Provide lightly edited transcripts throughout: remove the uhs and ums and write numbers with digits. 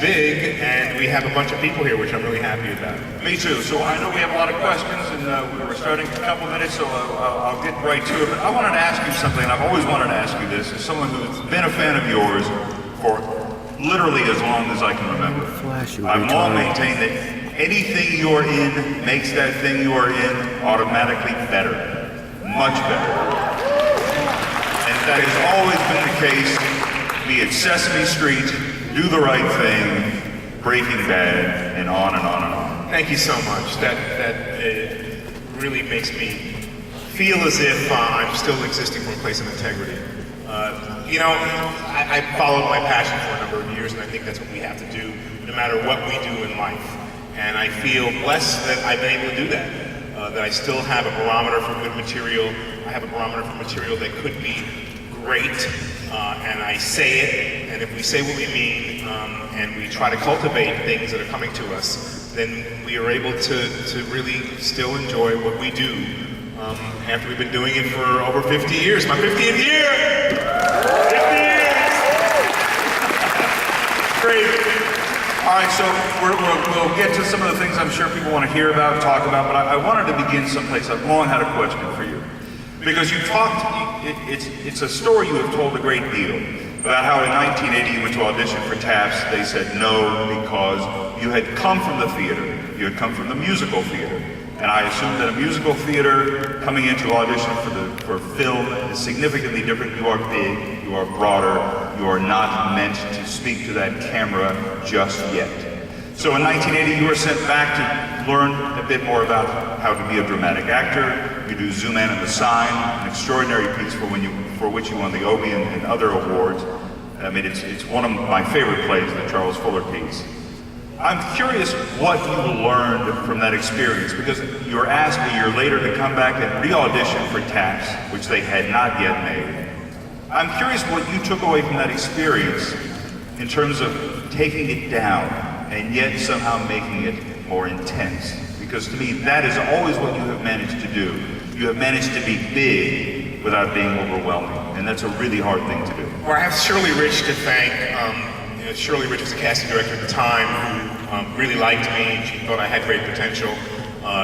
big, and we have a bunch of people here, which I'm really happy about. Me too. So I know we have a lot of questions, and we're starting in a couple minutes, so I'll get right to it. But I wanted to ask you something, and I've always wanted to ask you this, as someone who's been a fan of yours for literally as long as I can remember. I've long maintained that anything you're in makes that thing you are in automatically better, much better. And that has always been the case, be it Sesame Street, Do the Right Thing, Breaking Bad, and on and on and on. Thank you so much. That really makes me feel as if I'm still existing from a place of integrity. You know, I followed my passion for a number of years, and I think that's what we have to do, no matter what we do in life. And I feel blessed that I've been able to do that. That I still have a barometer for good material. I have a barometer for material that could be great, and I say it, and if we say what we mean, and we try to cultivate things that are coming to us, then we are able to really still enjoy what we do after we've been doing it for over 50 years. My 50th year! 50 years! Great. All right, so we'll get to some of the things I'm sure people want to hear about, talk about, but I wanted to begin someplace. I've long had a question for you. Because you talked, it's a story you have told a great deal about how in 1980 you went to audition for TAPS. They said no because you had come from the theater. You had come from the musical theater. And I assume that a musical theater coming into audition for film is significantly different. You are big, you are broader, you are not meant to speak to that camera just yet. So in 1980 you were sent back to learn a bit more about how to be a dramatic actor. You do Zoom In and the Sign, an extraordinary piece for which you won the Obie and other awards. I mean, it's one of my favorite plays, the Charles Fuller piece. I'm curious what you learned from that experience, because you were asked a year later to come back and re-audition for TAPS, which they had not yet made. I'm curious what you took away from that experience in terms of taking it down and yet somehow making it more intense. Because to me, that is always what you have managed to do. You have managed to be big without being overwhelming, and that's a really hard thing to do. Well, I have Shirley Rich to thank. Shirley Rich was the casting director at the time, who really liked me, and she thought I had great potential.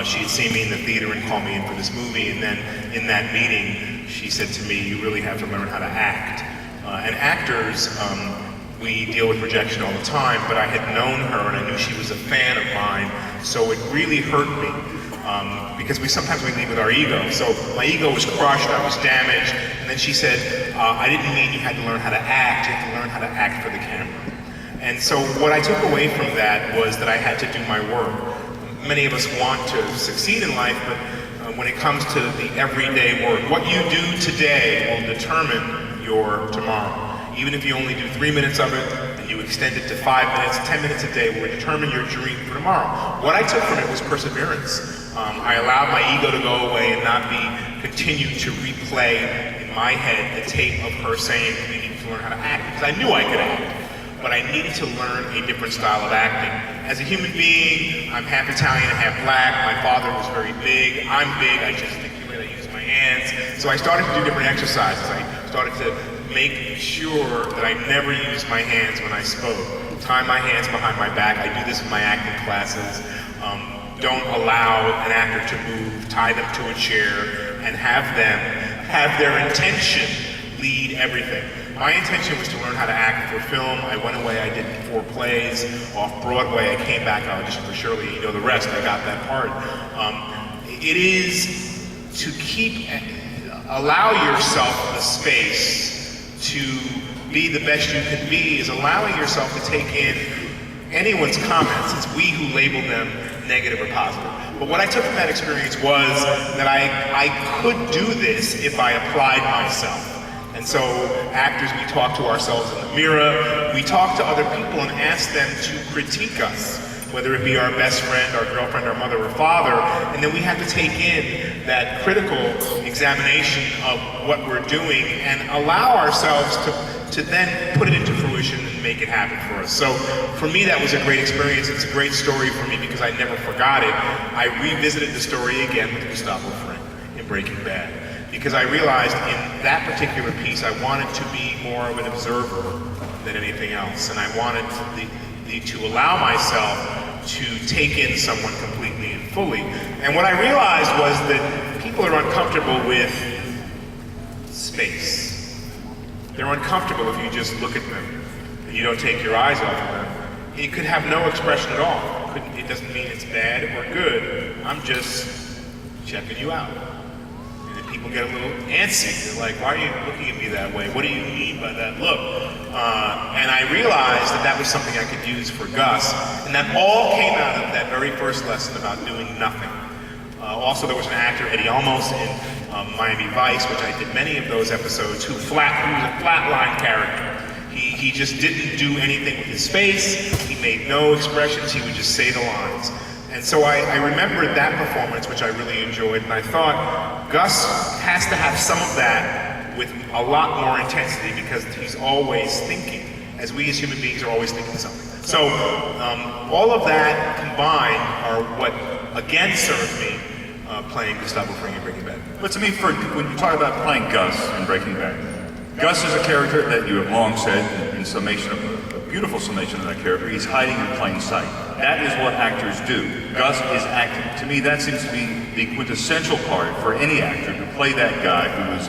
She had seen me in the theater and called me in for this movie, and then in that meeting, she said to me, you really have to learn how to act. And actors, we deal with rejection all the time, but I had known her and I knew she was a fan of mine, so it really hurt me. Because sometimes we leave with our ego. So my ego was crushed, I was damaged, and then she said, I didn't mean you had to learn how to act, you had to learn how to act for the camera. And so what I took away from that was that I had to do my work. Many of us want to succeed in life, but when it comes to the everyday work, what you do today will determine your tomorrow. Even if you only do 3 minutes of it, and you extend it to 5 minutes, 10 minutes a day will determine your dream for tomorrow. What I took from it was perseverance. I allowed my ego to go away and not continue to replay in my head the tape of her saying we need to learn how to act, because I knew I could act. But I needed to learn a different style of acting. As a human being, I'm half Italian and half black. My father was very big. I'm big, I gesticulate, I use my hands. So I started to do different exercises. I started to make sure that I never used my hands when I spoke. Tie my hands behind my back. I do this in my acting classes. Don't allow an actor to move. Tie them to a chair and have them have their intention lead everything. My intention was to learn how to act for film. I went away, I did 4 plays off Broadway. I came back, I auditioned for Shirley. You know the rest, I got that part. It is to allow yourself the space to be the best you can be, is allowing yourself to take in anyone's comments. It's we who label them negative or positive. But what I took from that experience was that I could do this if I applied myself. And so actors, we talk to ourselves in the mirror, we talk to other people and ask them to critique us, whether it be our best friend, our girlfriend, our mother or father, and then we have to take in that critical examination of what we're doing and allow ourselves to then put it into fruition and make it happen for us. So for me, that was a great experience. It's a great story for me because I never forgot it. I revisited the story again with Gustavo Fring in Breaking Bad, because I realized in that particular piece I wanted to be more of an observer than anything else, and I wanted to allow myself to take in someone completely and fully. And what I realized was that people are uncomfortable with space. They're uncomfortable if you just look at them and you don't take your eyes off of them. It could have no expression at all. It doesn't mean it's bad or good. I'm just checking you out. And then people get a little antsy. They're like, why are you looking at me that way? What do you mean by that look? And I realized that that was something I could use for Gus. And that all came out of that very first lesson about doing nothing. Also, there was an actor, Eddie Olmos, in Miami Vice, which I did many of those episodes, who was a flatline character. He just didn't do anything with his face. He made no expressions. He would just say the lines. And so I remembered that performance, which I really enjoyed, and I thought Gus has to have some of that with a lot more intensity because he's always thinking, as we as human beings are always thinking something. So all of that combined are what again served me playing Gustavo Fring in Breaking Bad. But to me, when you talk about playing Gus in Breaking Bad, Gus is a character that you have long said, in summation, a beautiful summation of that character, he's hiding in plain sight. That is what actors do. Gus is acting. To me, that seems to be the quintessential part for any actor to play that guy who is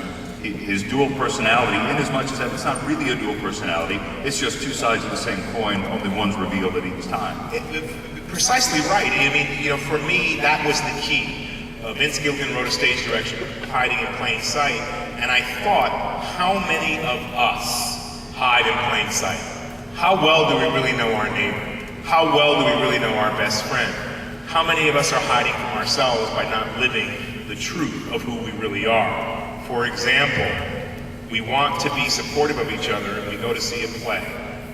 his dual personality, in as much as that it's not really a dual personality, it's just two sides of the same coin, only one's revealed at each time. Precisely right. I mean, for me, that was the key. Vince Gilligan wrote a stage direction, Hiding in Plain Sight, and I thought, how many of us hide in plain sight? How well do we really know our neighbor? How well do we really know our best friend? How many of us are hiding from ourselves by not living the truth of who we really are? For example, we want to be supportive of each other and we go to see a play.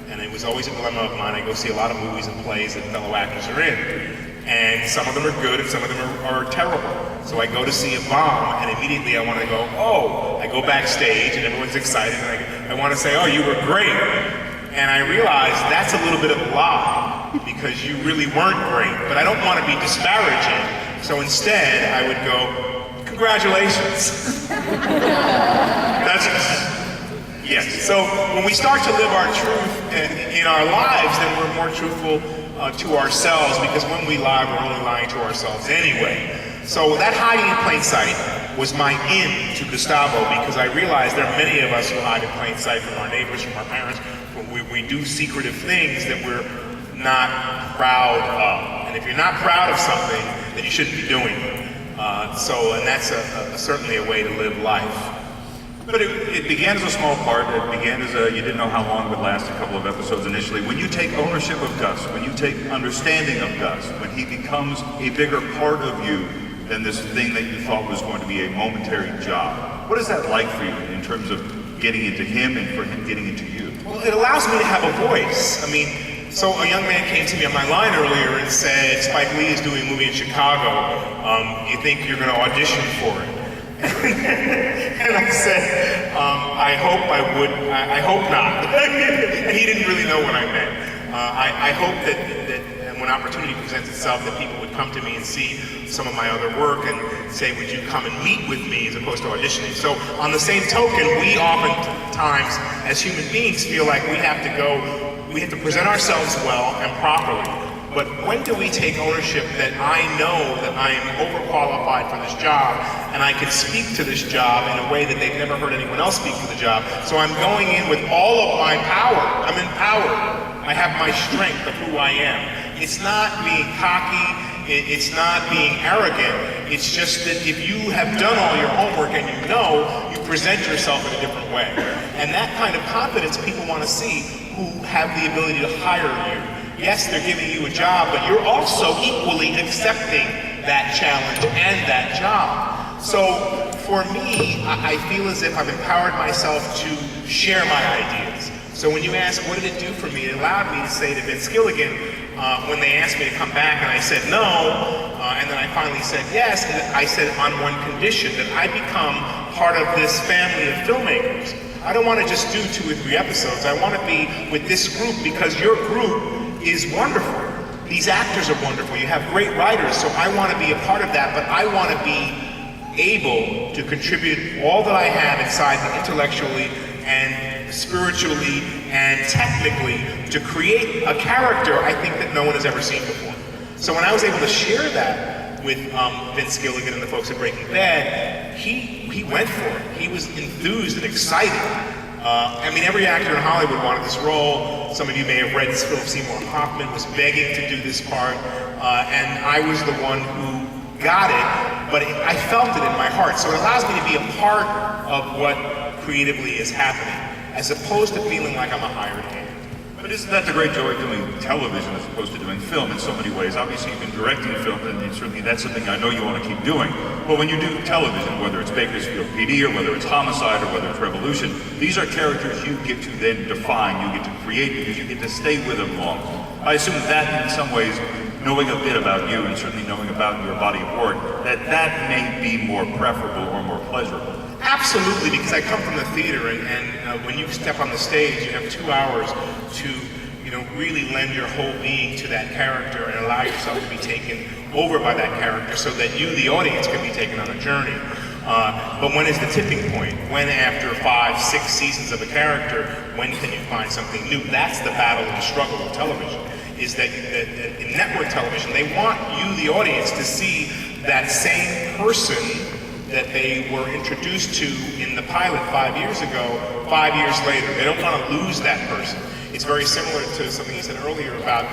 And it was always a dilemma of mine. I go see a lot of movies and plays that fellow actors are in. And some of them are good and some of them are terrible. So I go to see a bomb and immediately I want to go, oh, I go backstage and everyone's excited and I want to say, oh, you were great. And I realize that's a little bit of a lie because you really weren't great, but I don't want to be disparaging. So instead I would go, congratulations. Yes. So when we start to live our truth in our lives, then we're more truthful to ourselves because when we lie, we're only lying to ourselves anyway. So that hiding in plain sight was my in to Gustavo because I realized there are many of us who hide in plain sight from our neighbors, from our parents. We do secretive things that we're not proud of. And if you're not proud of something, then you shouldn't be doing it. And that's certainly a way to live life. But it began as a small part. It began as you didn't know how long it would last, a couple of episodes initially. When you take ownership of Gus, when you take understanding of Gus, when he becomes a bigger part of you than this thing that you thought was going to be a momentary job, what is that like for you in terms of getting into him and for him getting into you? Well, it allows me to have a voice. I mean, so a young man came to me on my line earlier and said, Spike Lee is doing a movie in Chicago. You think you're going to audition for it? And I said, I hope I would, I hope not. And he didn't really know what I meant. I hope that when opportunity presents itself that people would come to me and see some of my other work and say, would you come and meet with me as opposed to auditioning? So on the same token, we oftentimes as human beings feel like we have to present ourselves well and properly. But when do we take ownership that I know that I am overqualified for this job and I can speak to this job in a way that they've never heard anyone else speak to the job? So I'm going in with all of my power. I'm empowered. I have my strength of who I am. It's not being cocky. It's not being arrogant. It's just that if you have done all your homework and you present yourself in a different way. And that kind of confidence people want to see who have the ability to hire you. Yes, they're giving you a job, but you're also equally accepting that challenge and that job. So for me, I feel as if I've empowered myself to share my ideas. So when you ask, what did it do for me? It allowed me to say to Vince Gilligan, when they asked me to come back and I said no, and then I finally said yes, and I said on one condition, that I become part of this family of filmmakers. I don't want to just do 2 or 3 episodes. I want to be with this group because your group is wonderful. These actors are wonderful. You have great writers, so I want to be a part of that, but I want to be able to contribute all that I have inside me intellectually and spiritually and technically to create a character I think that no one has ever seen before. So when I was able to share that with Vince Gilligan and the folks at Breaking Bad, he went for it. He was enthused and excited. I mean, every actor in Hollywood wanted this role. Some of you may have read this. Philip Seymour Hoffman was begging to do this part, and I was the one who got it, but I felt it in my heart. So it allows me to be a part of what creatively is happening, as opposed to feeling like I'm a hired hand. But isn't that the great joy of doing television as opposed to doing film in so many ways? Obviously, you've been directing film, and certainly that's something I know you want to keep doing. But when you do television, whether it's Bakersfield PD or whether it's Homicide or whether it's Revolution, these are characters you get to then define, you get to create, because you get to stay with them long. I assume that in some ways, knowing a bit about you and certainly knowing about your body of work, that may be more preferable or more pleasurable. Absolutely, because I come from the theater, and when you step on the stage, you have 2 hours to, really lend your whole being to that character and allow yourself to be taken over by that character, so that you, the audience, can be taken on a journey. But when is the tipping point? When, after 5, 6 seasons of a character, when can you find something new? That's the battle and the struggle of television. Is that in network television, they want you, the audience, to see that same person that they were introduced to in the pilot 5 years ago, 5 years later. They don't want to lose that person. It's very similar to something you said earlier about,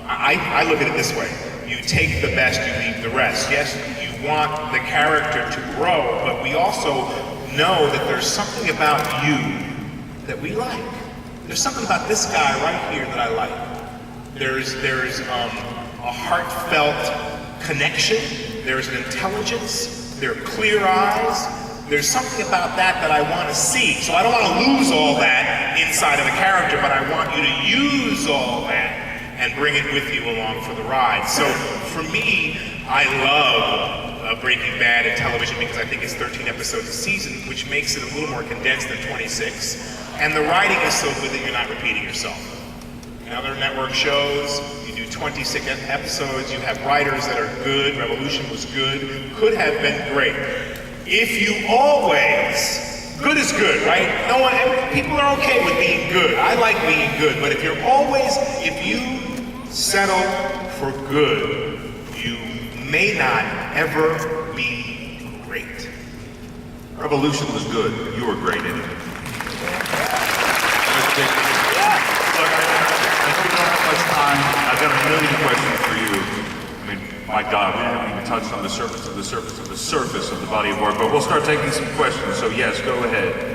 I look at it this way. You take the best, you leave the rest. Yes, you want the character to grow, but we also know that there's something about you that we like. There's something about this guy right here that I like. There's a heartfelt connection. There's an intelligence. There are clear eyes. There's something about that I want to see. So I don't want to lose all that inside of the character, but I want you to use all that and bring it with you along for the ride. So for me, I love Breaking Bad in television because I think it's 13 episodes a season, which makes it a little more condensed than 26. And the writing is so good that you're not repeating yourself. In other network shows, you do 26 episodes, you have writers that are good, Revolution was good, could have been great. If you always, good is good, right? People are okay with being good. I like being good, but if you settle for good, you may not ever be great. Revolution was good. You were great in it. I know we don't have much time. I've got a million questions for you. I mean, my God, we haven't even touched on the surface of the body of work, but we'll start taking some questions. So yes, go ahead.